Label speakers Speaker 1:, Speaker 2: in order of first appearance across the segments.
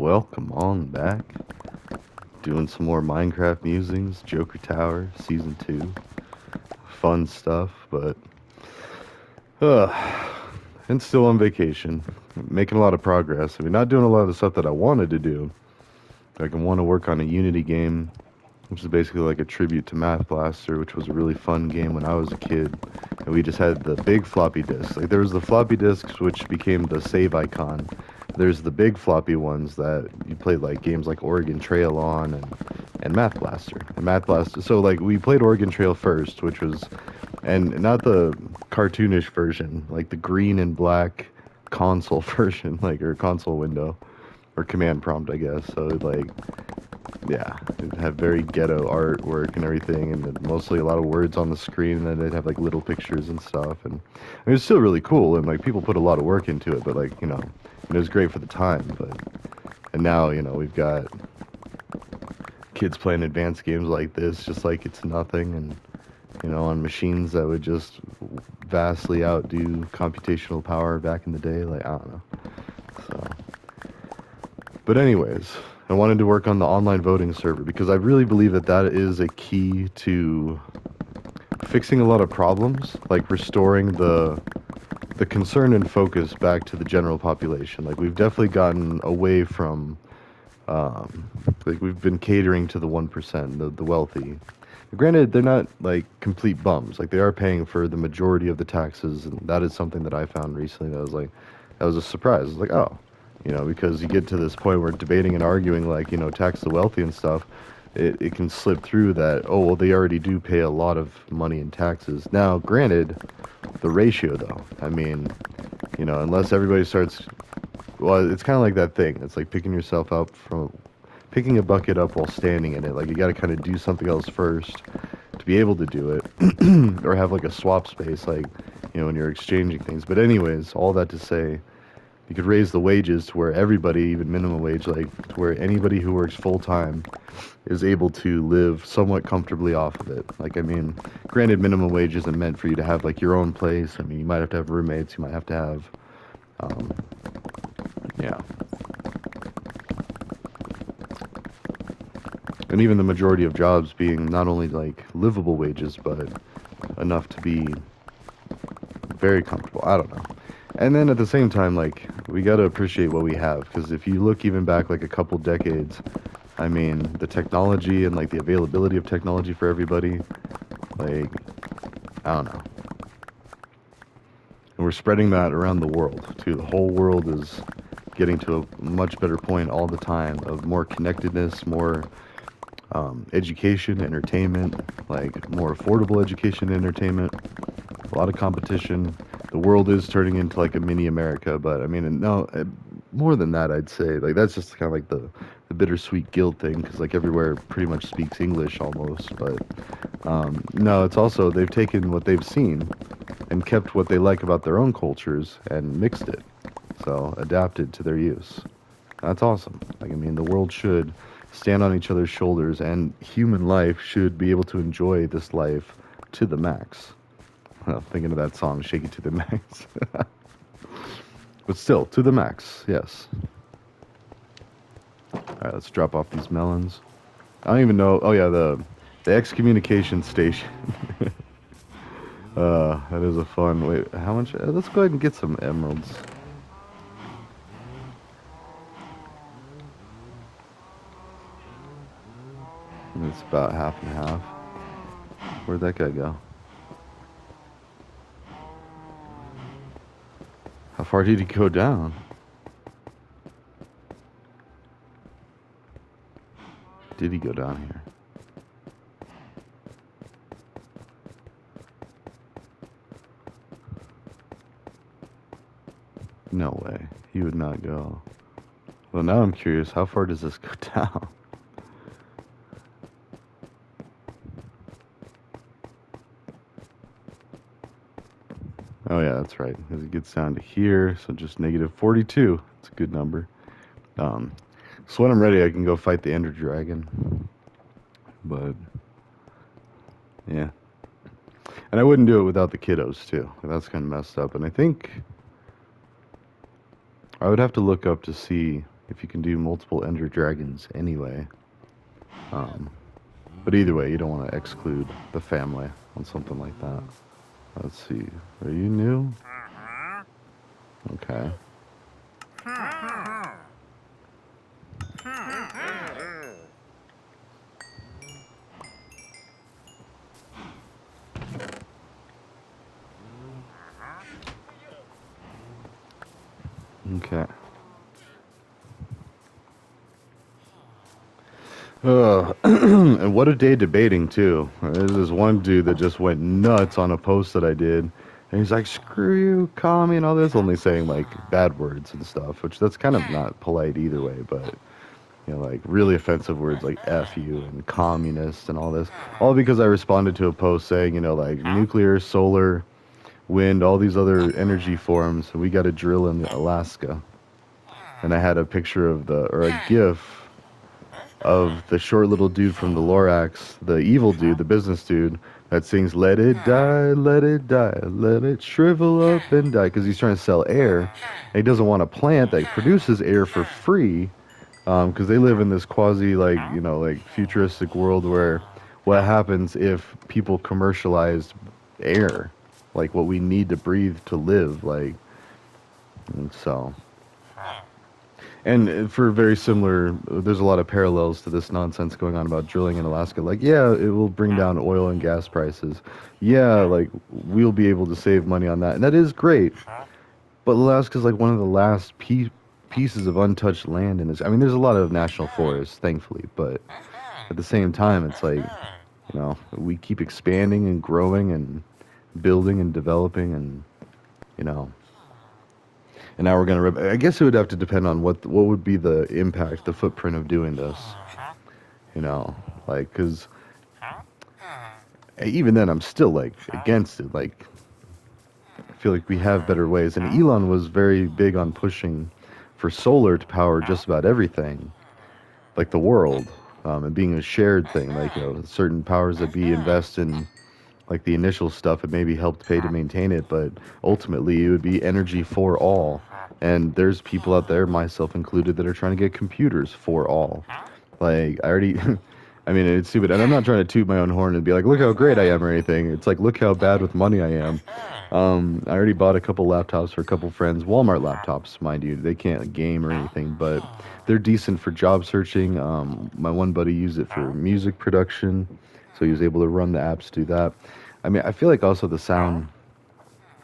Speaker 1: Welcome on back. Doing some more Minecraft musings, Joker Tower, Season 2. Fun stuff, but... Uh, and still on vacation. Making a lot of progress. I mean, not doing a lot of the stuff that I wanted to do. Like, I want to work on a Unity game, which is basically like a tribute to Math Blaster, which was a really fun game when I was a kid. And we just had the big floppy disks. Like, there was the floppy disks, which became the save icon. There's the big floppy ones that you played like games like Oregon Trail on and Math Blaster. And Math Blaster. So like we played Oregon Trail first, which was and not the cartoonish version, like the green and black console version, like or console window or command prompt, I guess. So like yeah, it'd have very ghetto artwork and everything, and then mostly a lot of words on the screen, and then they'd have like little pictures and stuff, and it was still really cool, and like people put a lot of work into it, but like it was great for the time, but and now we've got kids playing advanced games like this, just like it's nothing, and on machines that would just vastly outdo computational power back in the day, like I don't know, so. But anyways, I wanted to work on the online voting server because I really believe that that is a key to fixing a lot of problems, like restoring the concern and focus back to the general population. Like we've definitely gotten away from like we've been catering to the 1%, the wealthy. Granted, they're not like complete bums. Like they are paying for the majority of the taxes, and that is something that I found recently that was like that was a surprise. It's like, oh, because you get to this point where debating and arguing like, tax the wealthy and stuff, it can slip through that, oh, well, they already do pay a lot of money in taxes. Now, granted, the ratio though, I mean, unless everybody starts, well, it's kind of like that thing. It's like picking a bucket up while standing in it. Like you got to kind of do something else first to be able to do it, or have like a swap space, like when you're exchanging things. But anyways, all that to say, you could raise the wages to where everybody, even minimum wage, like to where anybody who works full time is able to live somewhat comfortably off of it. Like, I mean, granted, minimum wage isn't meant for you to have like your own place. I mean, you might have to have roommates. You might have to have, um, yeah. And even the majority of jobs being not only like livable wages, but enough to be very comfortable. I don't know. And then at the same time, like, we got to appreciate what we have. Because if you look even back like a couple decades, I mean, the technology and like the availability of technology for everybody, like, I don't know. And we're spreading that around the world too. The whole world is getting to a much better point all the time of more connectedness, more education, entertainment, like more affordable education, entertainment, a lot of competition. The world is turning into like a mini America, but I mean, no, more than that, I'd say like that's just kind of like the bittersweet guilt thing because like everywhere pretty much speaks English almost, but no, it's also they've taken what they've seen and kept what they like about their own cultures and mixed it, so adapted to their use. That's awesome. Like I mean, the world should stand on each other's shoulders, and human life should be able to enjoy this life to the max. Well, thinking of that song, "Shake It to the Max," but still to the max. Yes. All right, let's drop off these melons. I don't even know. Oh yeah, the excommunication station. That is a fun. Wait, how much? Let's go ahead and get some emeralds. It's about half and half. Where'd that guy go? How far did he go down? Did he go down here? No way. He would not go. Well, now I'm curious. How far does this go down? Oh yeah, that's right. Because it gets down to here, so just negative 42. It's a good number. Um, so when I'm ready, I can go fight the Ender Dragon. But yeah, and I wouldn't do it without the kiddos too. That's kind of messed up. And I think I would have to look up to see if you can do multiple Ender Dragons anyway. Um, but either way, you don't want to exclude the family on something like that. Let's see. Are you new? Okay. Okay. And what a day debating too. There's this one dude that just went nuts on a post that I did, and he's like, "Screw you, commie," and all this, only saying like bad words and stuff, which that's kind of not polite either way. But like really offensive words like "f you" and "communist" and all this, all because I responded to a post saying, like nuclear, solar, wind, all these other energy forms, we got to drill in Alaska, and I had a picture of a GIF of the short little dude from the Lorax, the evil dude, the business dude, that sings "Let it die, let it die, let it shrivel up and die," because he's trying to sell air, and he doesn't want a plant that produces air for free, because they live in this quasi like futuristic world where what happens if people commercialized air, like what we need to breathe to live, like, and so. And for very similar, there's a lot of parallels to this nonsense going on about drilling in Alaska. Like, yeah, it will bring down oil and gas prices. Yeah, like, we'll be able to save money on that. And that is great. But Alaska's like one of the last pieces of untouched land in this. I mean, there's a lot of national forests, thankfully. But at the same time, it's like, we keep expanding and growing and building and developing and, you know. And now we're gonna. I guess it would have to depend on what would be the impact, the footprint of doing this. You know, like, because even then, I'm still like against it. Like, I feel like we have better ways. And Elon was very big on pushing for solar to power just about everything, like the world, and being a shared thing. Like, certain powers that be invest in like the initial stuff and maybe helped pay to maintain it, but ultimately it would be energy for all. And there's people out there, myself included, that are trying to get computers for all. Like, I already, I mean, it's stupid. And I'm not trying to toot my own horn and be like, look how great I am or anything. It's like, look how bad with money I am. I already bought a couple laptops for a couple friends, Walmart laptops, mind you. They can't game or anything, but they're decent for job searching. My one buddy used it for music production, so he was able to run the apps, do that. I mean, I feel like also the sound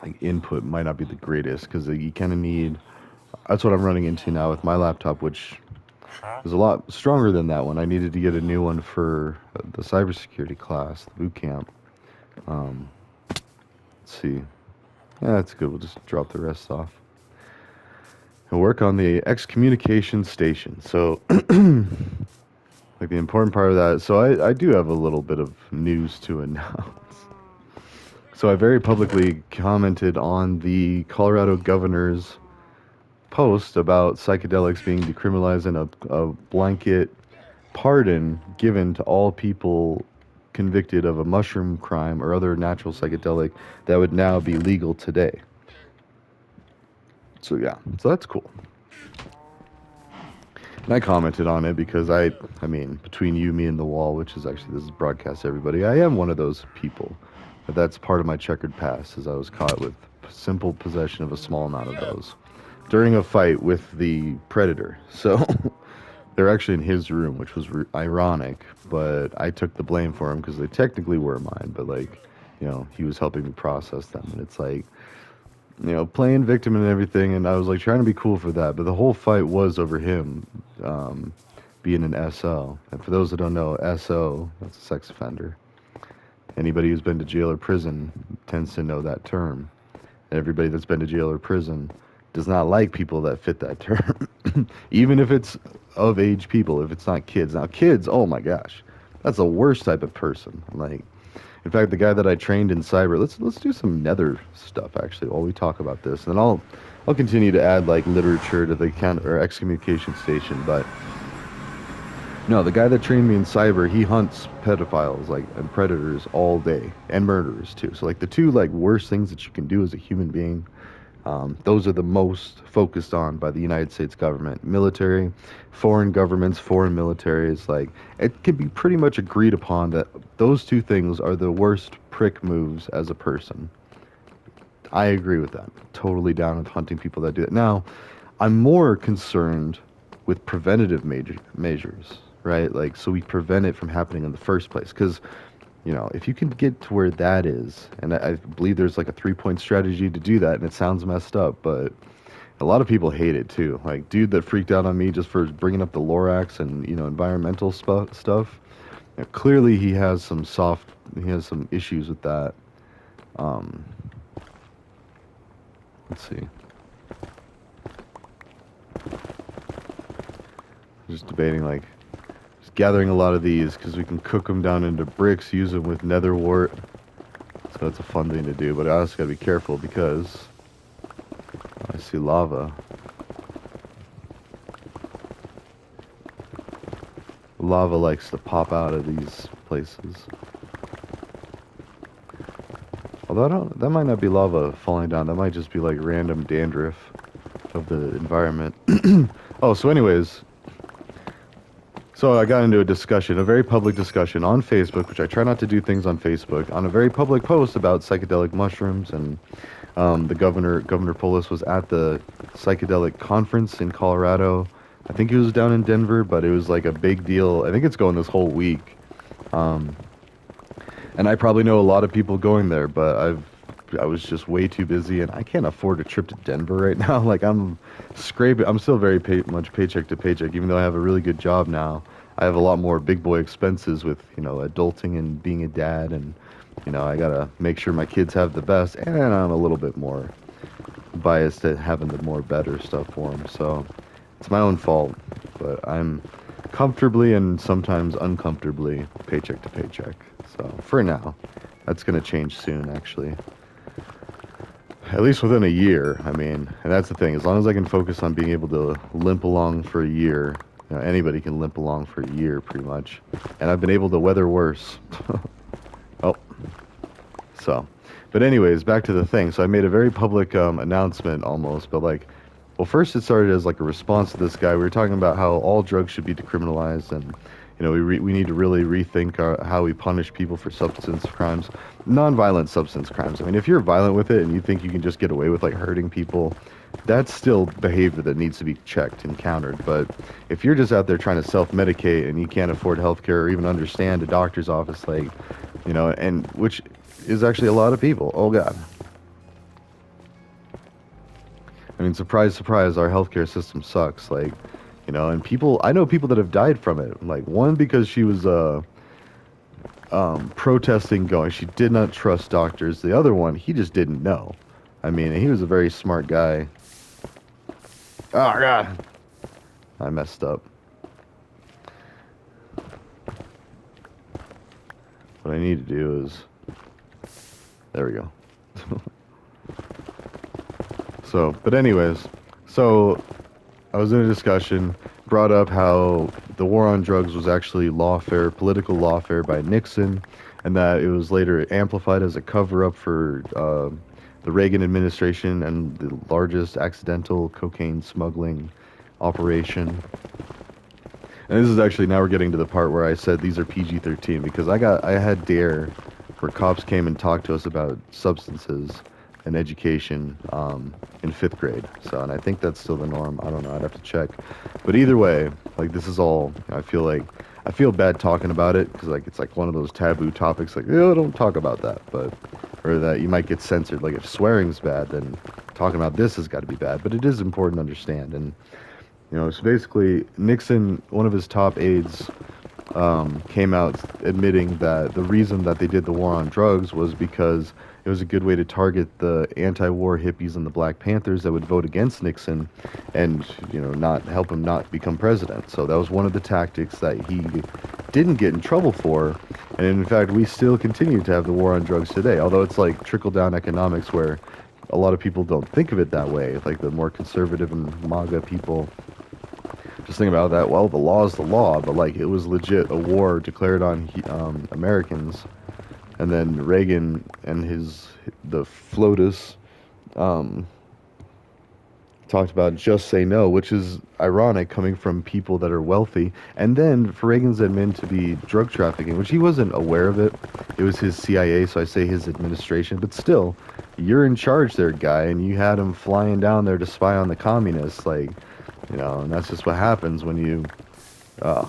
Speaker 1: like input might not be the greatest because you kind of need. That's what I'm running into now with my laptop, which is a lot stronger than that one. I needed to get a new one for the cybersecurity class, the boot camp. Let's see. Yeah, that's good. We'll just drop the rest off and work on the excommunication station. So, like the important part of that. So I do have a little bit of news to announce. So I very publicly commented on the Colorado governor's post about psychedelics being decriminalized and a blanket pardon given to all people convicted of a mushroom crime or other natural psychedelic that would now be legal today. So yeah, so that's cool. And I commented on it because I mean, between you, me, and the wall, which is actually, this is broadcast to everybody, I am one of those people. But that's part of my checkered past, as I was caught with simple possession of a small amount of those during a fight with the predator. So they're actually in his room, which was ironic, but I took the blame for him because they technically were mine, but like, he was helping me process them. And it's like, playing victim and everything, and I was like trying to be cool for that, but the whole fight was over him being an SO. And for those that don't know, SO, that's a sex offender. Anybody who's been to jail or prison tends to know that term. And everybody that's been to jail or prison does not like people that fit that term. Even if it's of age people, if it's not kids. Now kids, oh my gosh, that's the worst type of person. Like, in fact, the guy that I trained in cyber, let's do some nether stuff actually while we talk about this, and I'll continue to add like literature to the or excommunication station. But no, the guy that trained me in cyber, he hunts pedophiles and predators all day, and murderers too. So like the two like worst things that you can do as a human being, Those are the most focused on by the United States government. Military, foreign governments, foreign militaries, like it can be pretty much agreed upon that those two things are the worst prick moves as a person. I agree with that. Totally down with hunting people that do it. Now, I'm more concerned with preventative measures, right? Like, so we prevent it from happening in the first place. Because, if you can get to where that is, and I believe there's like a 3-point strategy to do that, and it sounds messed up, but a lot of people hate it too. Like, dude that freaked out on me just for bringing up the Lorax and, environmental stuff. Clearly, he has some issues with that. Um, let's see. Just debating, like, just gathering a lot of these because we can cook them down into bricks, use them with nether wart. So that's a fun thing to do, but I also gotta be careful because I see lava. Lava likes to pop out of these places. Although that might not be lava falling down. That might just be like random dandruff of the environment. Oh, so anyways, so I got into a discussion, a very public discussion on Facebook, which I try not to do things on Facebook, on a very public post about psychedelic mushrooms, and the Governor Polis was at the psychedelic conference in Colorado. I think he was down in Denver, but it was like a big deal. I think it's going this whole week. Um, and I probably know a lot of people going there, but I was just way too busy, and I can't afford a trip to Denver right now. Like, I'm scraping. I'm still very much paycheck to paycheck, even though I have a really good job now. I have a lot more big boy expenses with, adulting and being a dad, and, I gotta make sure my kids have the best, and I'm a little bit more biased at having the more better stuff for them. So it's my own fault, but I'm comfortably and sometimes uncomfortably paycheck to paycheck. So for now, that's gonna change soon, actually. At least within a year. I mean, and that's the thing. As long as I can focus on being able to limp along for a year, anybody can limp along for a year, pretty much. And I've been able to weather worse. Oh, so. But anyways, back to the thing. So I made a very public announcement almost, but like, well, first it started as like a response to this guy. We were talking about how all drugs should be decriminalized, and we need to really rethink how we punish people for substance crimes, non-violent substance crimes. I mean, if you're violent with it and you think you can just get away with like hurting people, that's still behavior that needs to be checked and countered. But if you're just out there trying to self-medicate and you can't afford healthcare or even understand a doctor's office, like, and which is actually a lot of people. Oh God. I mean, surprise, surprise, our healthcare system sucks. Like, and I know people that have died from it. Like, one because she was protesting going. She did not trust doctors. The other one, he just didn't know. I mean, he was a very smart guy. Oh, God. I messed up. What I need to do is... There we go. So, but anyways, so I was in a discussion, brought up how the war on drugs was actually lawfare, political lawfare by Nixon, and that it was later amplified as a cover-up for the Reagan administration and the largest accidental cocaine smuggling operation. And this is actually, now we're getting to the part where I said these are PG-13, because I had DARE, where cops came and talked to us about substances and education in 5th grade. So, and I think that's still the norm. I don't know. I'd have to check. But either way, like, this is all, I feel bad talking about it because, like, it's like one of those taboo topics, like, oh, don't talk about that. But, or that you might get censored. Like, if swearing's bad, then talking about this has got to be bad. But it is important to understand. And, so basically, Nixon, one of his top aides, came out admitting that the reason that they did the war on drugs was because it was a good way to target the anti-war hippies and the Black Panthers that would vote against Nixon and, not help him not become president. So that was one of the tactics that he didn't get in trouble for. And in fact, we still continue to have the war on drugs today, although it's like trickle-down economics where a lot of people don't think of it that way, like the more conservative and MAGA people just think about that. Well, the law is the law, but like it was legit a war declared on Americans, and then Reagan and the FLOTUS talked about just say no, which is ironic coming from people that are wealthy. And then for Reagan's admin to be drug trafficking, which he wasn't aware of it. It was his CIA, so I say his administration. But still, you're in charge there, guy, and you had him flying down there to spy on the communists. Like, and that's just what happens when uh,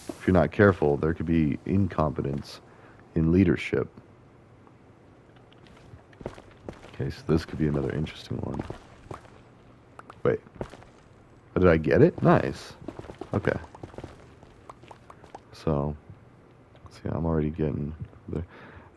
Speaker 1: if you're not careful, there could be incompetence in leadership. Okay, so this could be another interesting one. Wait. Oh, did I get it? Nice. Okay. So, see, I'm already getting there.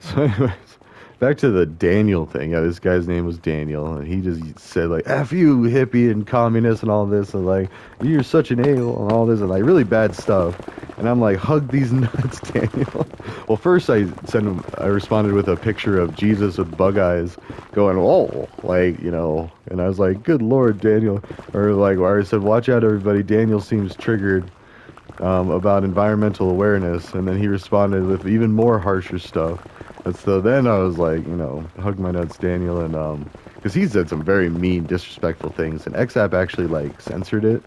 Speaker 1: So, anyways, back to the Daniel thing. Yeah, this guy's name was Daniel, and he just said, like, F you, hippie and communist and all this, and, like, you're such an a-hole and all this, and, like, really bad stuff. And I'm like, hug these nuts, Daniel. Well, first I responded with a picture of Jesus with bug eyes going, oh, like, and I was like, good Lord, Daniel. Or, like, I said, watch out, everybody. Daniel seems triggered about environmental awareness, and then he responded with even more harsher stuff. And so then I was like, hug my nuts, Daniel, and because he said some very mean, disrespectful things, and XApp actually like censored it.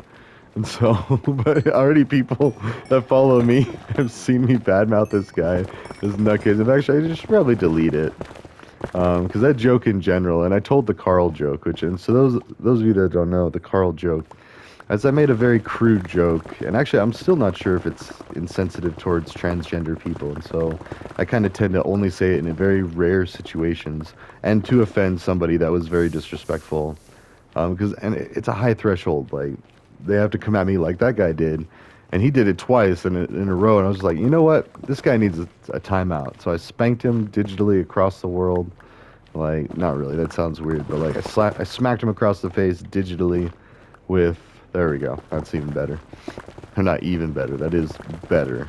Speaker 1: And so, but already people that follow me have seen me badmouth this guy, this nutcase. And actually, I should probably delete it. Because that joke in general, and I told the Carl joke, and so those of you that don't know, the Carl joke, as I made a very crude joke, and actually I'm still not sure if it's insensitive towards transgender people, and so I kind of tend to only say it in very rare situations, and to offend somebody that was very disrespectful, because it's a high threshold, like they have to come at me like that guy did, and he did it twice in a row, and I was like, you know what, this guy needs a timeout, so I spanked him digitally across the world, like not really, that sounds weird, but like I smacked him across the face digitally with. There we go. That's even better. Or not even better. That is better.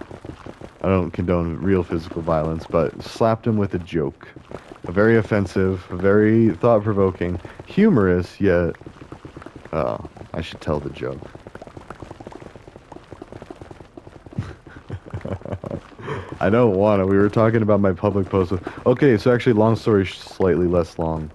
Speaker 1: I don't condone real physical violence, but slapped him with a joke. A very offensive, very thought-provoking, humorous, yet... Oh, I should tell the joke. I don't want to. We were talking about my public post. Okay, so actually, long story slightly less long.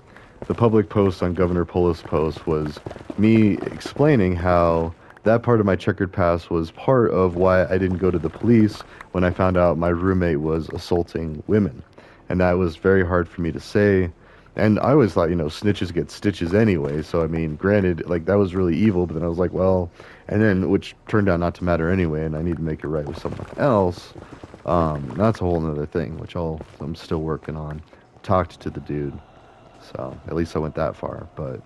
Speaker 1: The public post on Governor Polis' post was me explaining how that part of my checkered past was part of why I didn't go to the police when I found out my roommate was assaulting women. And that was very hard for me to say. And I always thought, snitches get stitches anyway. So, I mean, granted, like, that was really evil. But then I was like, well, and then, which turned out not to matter anyway. And I need to make it right with someone else. That's a whole other thing, which I'm still working on. Talked to the dude. So at least I went that far. But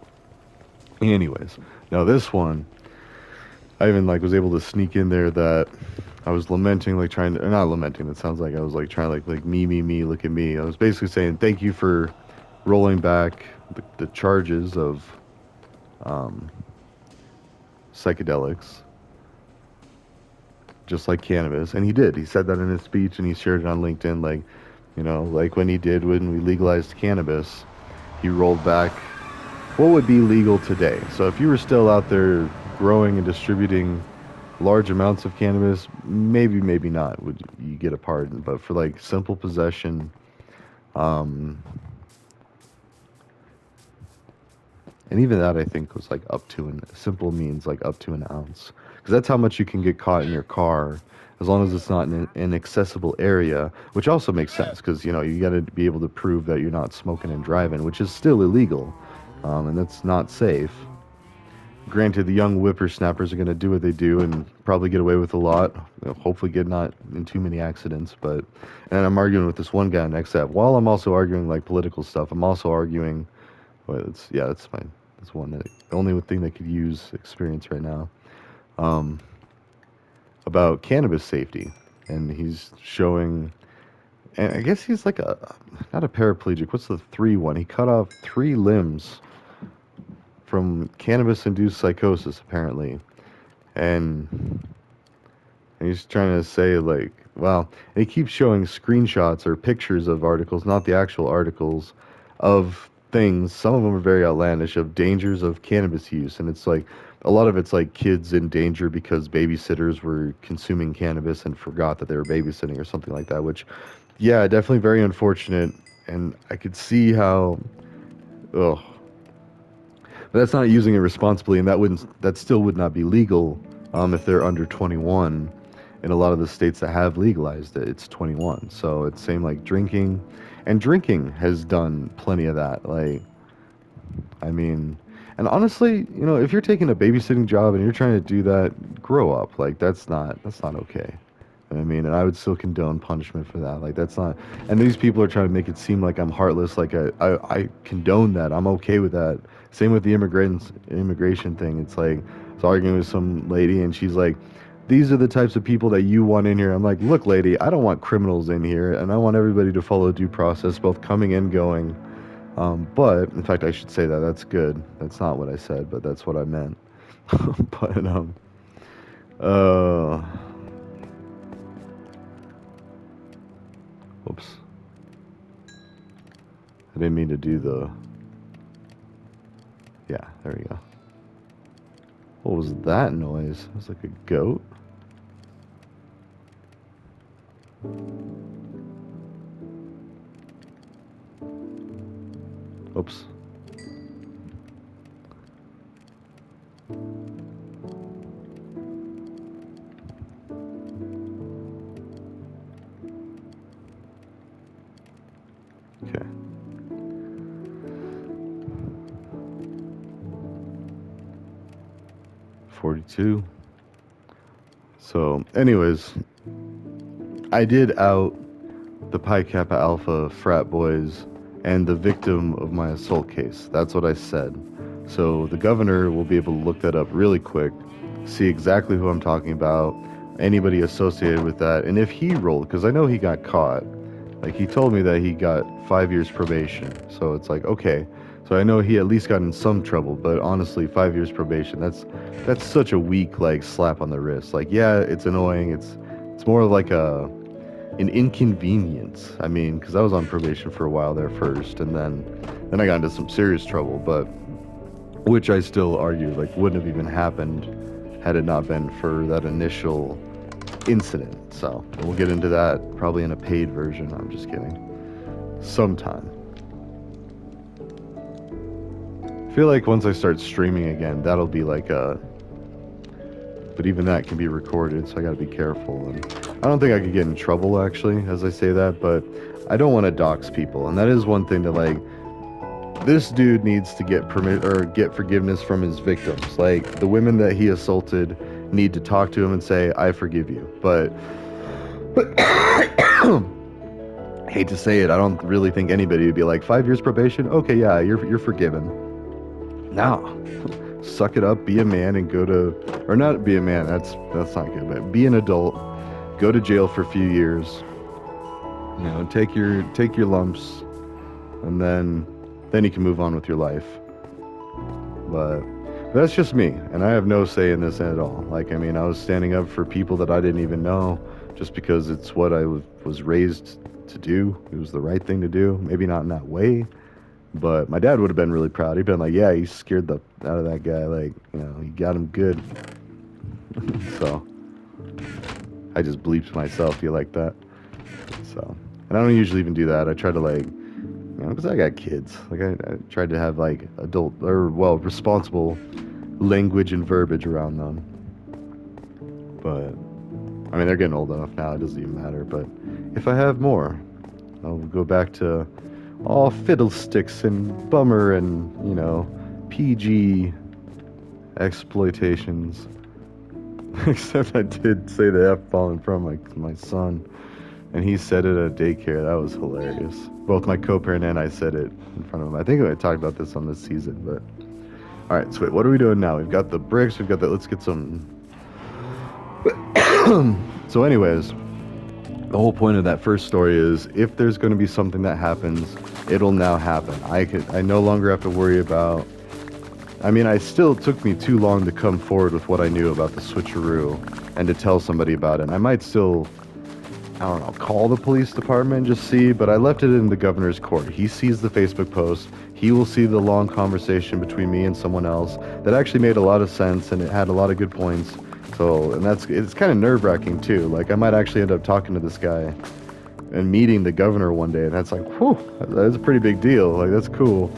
Speaker 1: anyways, now this one, I even like was able to sneak in there that I was lamenting, like trying to, or not lamenting. It sounds like I was like trying to like me, look at me. I was basically saying thank you for rolling back the charges of psychedelics, just like cannabis. And he did. He said that in his speech, and he shared it on LinkedIn. Like, like when he did when we legalized cannabis. He rolled back what would be legal today. So if you were still out there growing and distributing large amounts of cannabis, maybe not would you get a pardon. But for like simple possession, and even that I think was like up to simple means like up to an ounce. Because that's how much you can get caught in your car as long as it's not in an accessible area, which also makes sense because, you got to be able to prove that you're not smoking and driving, which is still illegal, and that's not safe. Granted, the young whippersnappers are going to do what they do and probably get away with a lot, hopefully get not in too many accidents, and I'm arguing with this one guy on XF. While I'm also arguing, like, political stuff, I'm also arguing, that's fine. That's the only thing that could use experience right now. About cannabis safety, and he's showing, and I guess he's like not a paraplegic. What's the 3 one? He cut off 3 limbs from cannabis-induced psychosis, apparently, and he's trying to say like, wow. And he keeps showing screenshots or pictures of articles, not the actual articles, of things. Some of them are very outlandish of dangers of cannabis use, and it's like a lot of it's like kids in danger because babysitters were consuming cannabis and forgot that they were babysitting or something like that, which, yeah, definitely very unfortunate. And I could see how, ugh. But that's not using it responsibly, and that still would not be legal if they're under 21. In a lot of the states that have legalized it, it's 21. So it's same like drinking, and drinking has done plenty of that. Like, I mean, and honestly, if you're taking a babysitting job and you're trying to do that, grow up. Like that's not okay. I mean, and I would still condone punishment for that. Like that's not. And these people are trying to make it seem like I'm heartless. Like I condone that. I'm okay with that. Same with the immigration thing. It's like I was arguing with some lady and she's like, "These are the types of people that you want in here." I'm like, "Look, lady, I don't want criminals in here, and I want everybody to follow due process, both coming and going." But in fact, I should say that. That's good. That's not what I said, but that's what I meant. But uh, whoops. I didn't mean to do the. Yeah, there we go. What was that noise? It was like a goat. Oops. Okay. $42. So, anyways, I did out the Pi Kappa Alpha frat boys and the victim of my assault case. That's what I said. So the governor will be able to look that up really quick, see exactly who I'm talking about, anybody associated with that, and if he rolled, because I know he got caught. Like he told me that he got 5 years probation. So it's like, okay. So I know he at least got in some trouble, but honestly, 5 years probation, that's such a weak like slap on the wrist. Like, yeah, it's annoying. It's more like an inconvenience. I mean, because I was on probation for a while there first, and then I got into some serious trouble, but which I still argue like wouldn't have even happened had it not been for that initial incident. So we'll get into that probably in a paid version. I'm just kidding. Sometime. I feel like once I start streaming again, that'll be like a. But even that can be recorded, so I gotta be careful. And I don't think I could get in trouble actually, as I say that, but I don't want to dox people, and that is one thing that like. This dude needs to get permit or get forgiveness from his victims. Like the women that he assaulted need to talk to him and say, "I forgive you." But hate to say it, I don't really think anybody would be like 5 years probation. Okay, yeah, you're forgiven. No, suck it up, be a man, and go to, or not be a man. That's not good. But be an adult. Go to jail for a few years. Take your lumps, and then you can move on with your life. But that's just me, and I have no say in this at all. Like, I mean, I was standing up for people that I didn't even know just because it's what I was raised to do. It was the right thing to do. Maybe not in that way, but my dad would have been really proud. He'd been like, yeah, he scared the out of that guy. Like, he got him good. So I just bleeped myself. You like that? So, and I don't usually even do that. I try to like, because I got kids. Like I tried to have like adult or responsible language and verbiage around them. But I mean, they're getting old enough now. It doesn't even matter. But if I have more, I'll go back to all fiddlesticks and bummer and PG exploitations. Except I did say the F-bomb in front of my son. And he said it at daycare. That was hilarious. Both my co-parent and I said it in front of him. I think I talked about this on this season, but... Alright, so wait, what are we doing now? We've got the bricks, we've got the... Let's get some... So anyways, the whole point of that first story is, if there's going to be something that happens, it'll now happen. I no longer have to worry about... I mean, it still took me too long to come forward with what I knew about the switcheroo and to tell somebody about it. And I might still... I don't know, call the police department and just see, but I left it in the governor's court. He sees the Facebook post. He will see the long conversation between me and someone else that actually made a lot of sense and it had a lot of good points. So, and it's kind of nerve-wracking too. Like, I might actually end up talking to this guy and meeting the governor one day, and that's like, whew, that's a pretty big deal. Like, that's cool.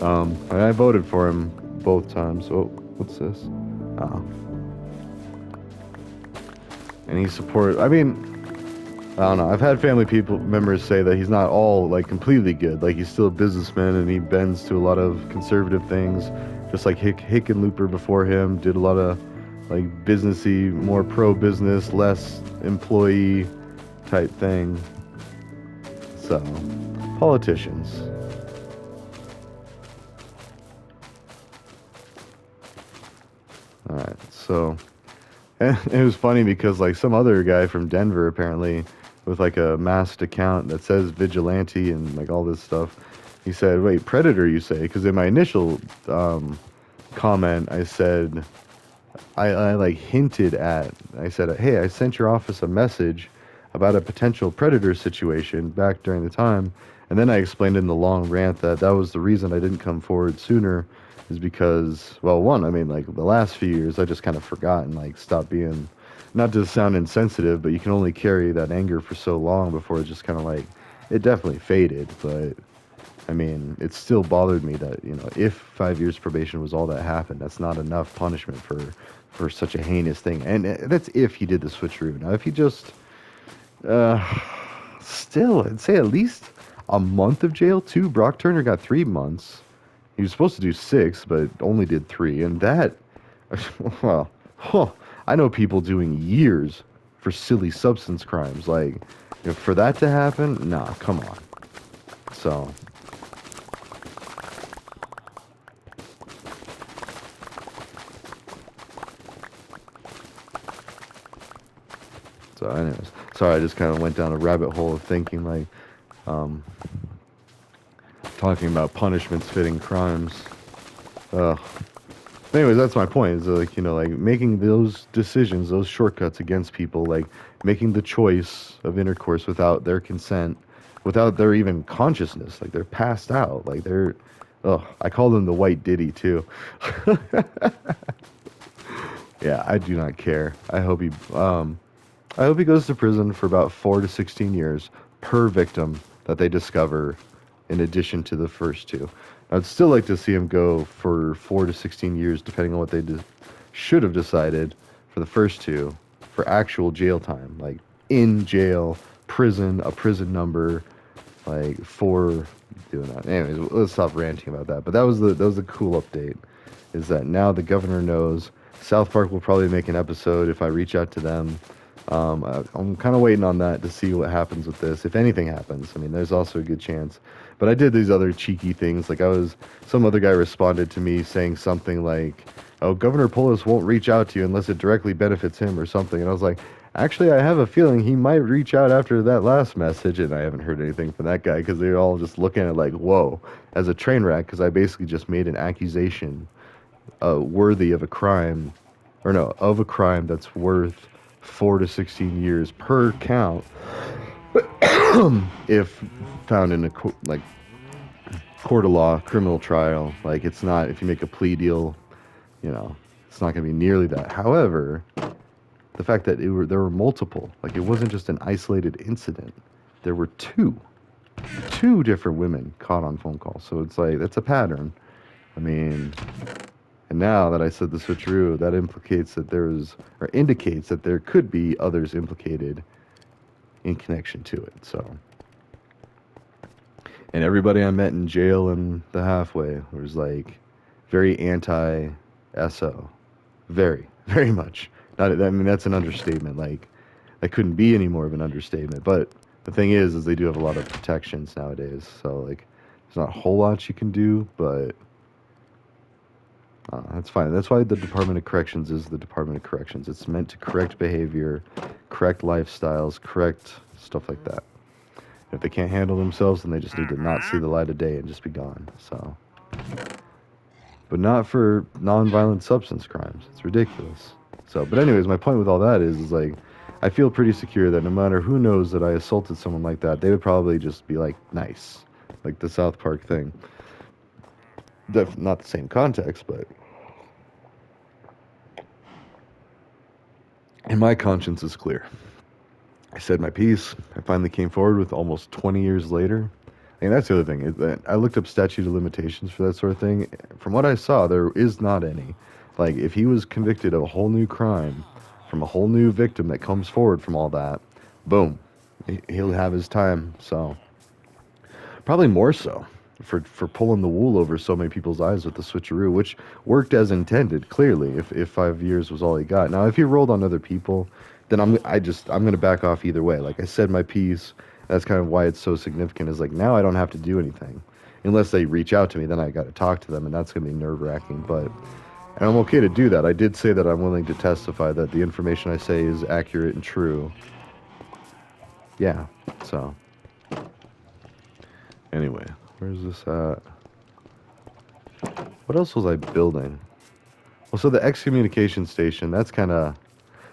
Speaker 1: And I voted for him both times. Oh, what's this? Oh, and he support. I mean, I don't know. I've had family people members say that he's not all like completely good. Like he's still a businessman and he bends to a lot of conservative things, just like Hickenlooper before him did a lot of like businessy, more pro business, less employee type thing. So, politicians. All right. So, and it was funny because like some other guy from Denver apparently with like a masked account that says vigilante and like all this stuff. He said, "Wait, predator, you say?" Because in my initial comment, I said I like hinted at. I said, "Hey, I sent your office a message about a potential predator situation back during the time," and then I explained in the long rant that that was the reason I didn't come forward sooner, is because, well, one, I mean, like the last few years, I just kind of forgot and like stopped being, not to sound insensitive, but you can only carry that anger for so long before it just kind of like, it definitely faded, but. I mean, it still bothered me that, if 5 years probation was all that happened, that's not enough punishment for such a heinous thing. And that's if he did the switcheroo. Now, if he just, uh, still, I'd say at least a month of jail too. Brock Turner got 3 months. He was supposed to do 6, but only did 3. And that, well, huh, I know people doing years for silly substance crimes. Like, for that to happen, nah, come on. So. So, anyways, sorry, I just kind of went down a rabbit hole of thinking, like, um, talking about punishments fitting crimes. Ugh. Anyways, that's my point. Is like, like making those decisions, those shortcuts against people, like making the choice of intercourse without their consent, without their even consciousness, like they're passed out, like they're. Ugh, I call them the white Diddy too. Yeah, I do not care. I hope he goes to prison for about 4 to 16 years per victim that they discover, in addition to the first two. I'd still like to see him go for 4 to 16 years, depending on what they should have decided for the first two, for actual jail time, like in jail, prison, a prison number, like for doing that. Anyways, let's stop ranting about that. But that was the cool update, is that now the governor knows. South Park will probably make an episode if I reach out to them. I'm kind of waiting on that to see what happens with this, if anything happens. I mean, there's also a good chance. But I did these other cheeky things. Like some other guy responded to me saying something like, "Oh, Governor Polis won't reach out to you unless it directly benefits him," or something. And I was like, actually, I have a feeling he might reach out after that last message. And I haven't heard anything from that guy because they're all just looking at like, whoa, as a train wreck, because I basically just made an accusation worthy of a crime, or no, of a crime that's worth 4 to 16 years per count, if found in a like court of law, criminal trial. Like it's not, if you make a plea deal, it's not going to be nearly that. However, the fact that there were multiple, like it wasn't just an isolated incident. There were two different women caught on phone calls. So it's like that's a pattern. I mean, and now that I said the switcheroo, that implicates that or indicates that there could be others implicated in connection to it. So, and everybody I met in jail and the halfway was like very anti-SO, very, very much. Not, I mean, that's an understatement. Like, that couldn't be any more of an understatement. But the thing is they do have a lot of protections nowadays. So like, there's not a whole lot you can do, but that's fine. That's why the Department of Corrections is the Department of Corrections. It's meant to correct behavior, correct lifestyles, correct stuff like that. If they can't handle themselves, then they just need to not see the light of day and just be gone. So, but not for non-violent substance crimes. It's ridiculous. So, but anyways, my point with all that is like, I feel pretty secure that no matter who knows that I assaulted someone like that, they would probably just be like, nice, like the South Park thing. Not the same context, but and my conscience is clear. I said my piece. I finally came forward with almost 20 years later. And that's the other thing. Is that I looked up statute of limitations for that sort of thing. From what I saw, there is not any. Like, if he was convicted of a whole new crime from a whole new victim that comes forward from all that, boom, he'll have his time. So, probably more so for pulling the wool over so many people's eyes with the switcheroo, which worked as intended, clearly, if 5 years was all he got. Now, if he rolled on other people, then I'm gonna back off either way. Like I said my piece, that's kind of why it's so significant, is like now I don't have to do anything. Unless they reach out to me, then I gotta talk to them, and that's gonna be nerve wracking. But and I'm okay to do that. I did say that I'm willing to testify that the information I say is accurate and true. Yeah. So anyway, where's this at? What else was I building? Well, so the excommunication station, that's kind of.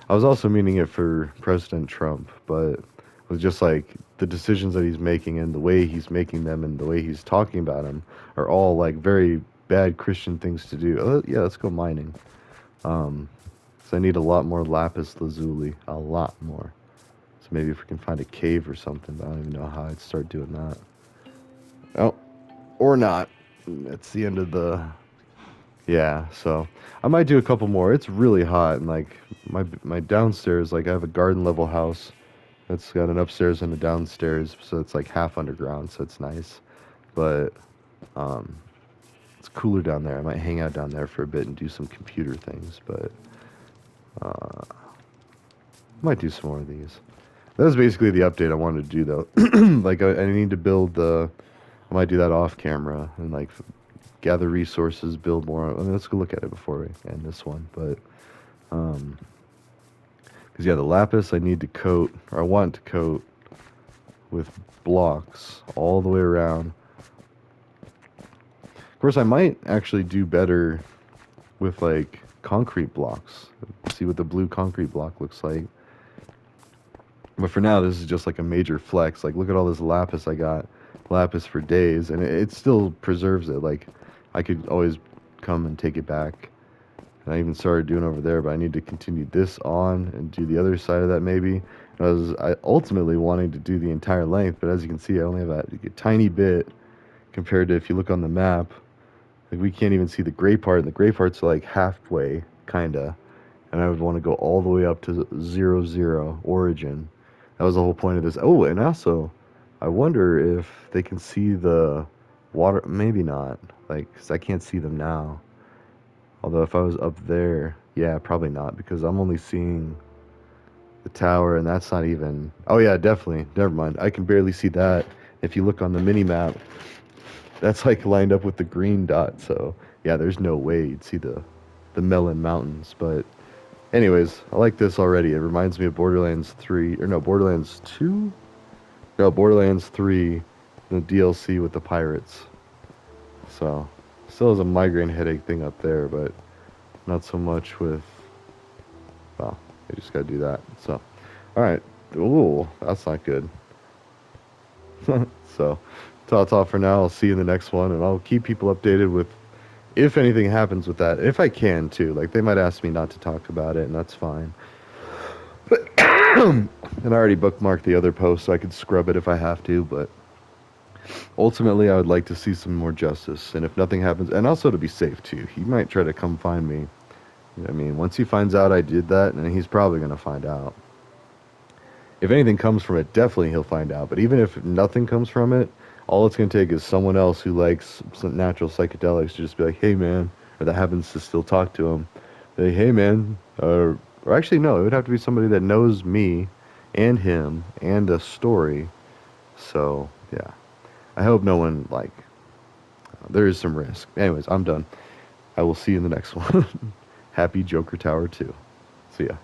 Speaker 1: I was also meaning it for President Trump, but it was just like the decisions that he's making and the way he's making them and the way he's talking about them are all like very bad Christian things to do. Yeah, let's go mining. So I need a lot more lapis lazuli, a lot more. So maybe if we can find a cave or something, but I don't even know how I'd start doing that. Oh, or not. It's the end of the. Yeah, so I might do a couple more. It's really hot, and like my downstairs, like I have a garden level house that's got an upstairs and a downstairs, so it's like half underground, so it's nice. But um, it's cooler down there. I might hang out down there for a bit and do some computer things, but I might do some more of these. That was basically the update I wanted to do, though. Like I need to build the. I might do that off camera and like gather resources, build more. I mean, let's go look at it before we end this one. But, because yeah, the lapis I need to coat, or I want to coat with blocks all the way around. Of course, I might actually do better with like concrete blocks. See what the blue concrete block looks like. But for now, this is just like a major flex. Like, look at all this lapis I got. Lapis for days, and it still preserves it. Like, I could always come and take it back. And I even started doing over there, but I need to continue this on and do the other side of that maybe. I ultimately wanting to do the entire length, but as you can see, I only have a tiny bit compared to if you look on the map. Like, we can't even see the gray part, and the gray part's like halfway, kinda. And I would want to go all the way up to 0, 0 origin. That was the whole point of this. Oh, and also, I wonder if they can see the water. Maybe not. Like, 'cause I can't see them now. Although if I was up there, yeah, probably not, because I'm only seeing the tower, and that's not even. Oh yeah, definitely. Never mind. I can barely see that. If you look on the mini map, that's like lined up with the green dot. So yeah, there's no way you'd see the Melon Mountains. But anyways, I like this already. It reminds me of Borderlands 3, or no, Borderlands 2? No, Borderlands 3, the DLC with the pirates. So, still has a migraine headache thing up there, but not so much with, well, I just gotta do that. So, alright. Ooh, that's not good. So, that's all for now. I'll see you in the next one, and I'll keep people updated with if anything happens with that. If I can, too. Like, they might ask me not to talk about it, and that's fine. And I already bookmarked the other post, so I could scrub it if I have to, but ultimately I would like to see some more justice. And if nothing happens, and also to be safe too, he might try to come find me. I mean, once he finds out I did that, and he's probably going to find out. If anything comes from it, definitely he'll find out. But even if nothing comes from it, all it's going to take is someone else who likes some natural psychedelics to just be like, hey man, or that happens to still talk to him. Like, hey man, or actually, no, it would have to be somebody that knows me and him and a story. So, yeah. I hope no one, like, there is some risk. Anyways, I'm done. I will see you in the next one. Happy Joker Tower 2. See ya.